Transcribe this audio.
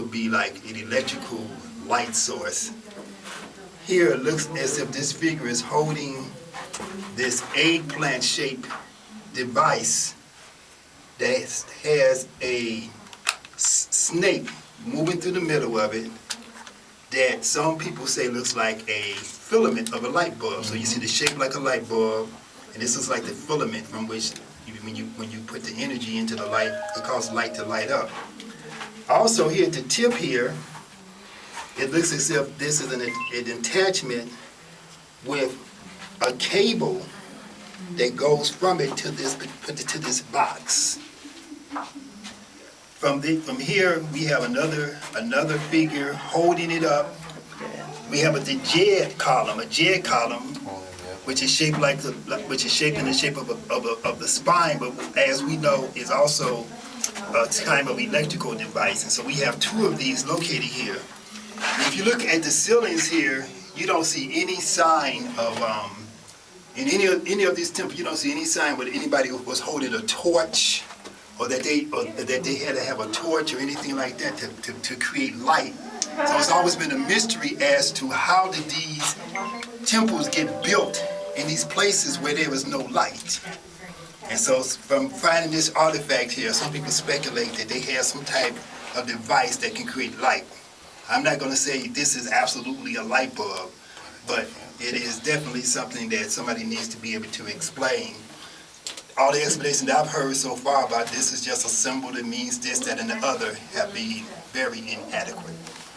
would be like an electrical light source. Here it looks as if this figure is holding this eggplant-shaped device that has a snake moving through the middle of it that some people say looks like a filament of a light bulb. So you see the shape like a light bulb, and this is like the filament from which when you put the energy into the light, it causes light to light up. Also here at the tip here, it looks as if this is an attachment with a cable that goes from it to this box. From here we have another figure holding it up. We have a jet column, which is shaped in the shape of the spine, but as we know is also a kind of electrical device. And so we have two of these located here. If you look at the ceilings here, you don't see any sign of in any of these temples. You don't see any sign where anybody was holding a torch, or that they had to have a torch or anything like that to create light. So it's always been a mystery as to how did these temples get built in these places where there was no light. And so from finding this artifact here, some people speculate that they have some type of device that can create light. I'm not going to say this is absolutely a light bulb, but it is definitely something that somebody needs to be able to explain. All the explanations that I've heard so far about this is just a symbol that means this, that, and the other have been very inadequate.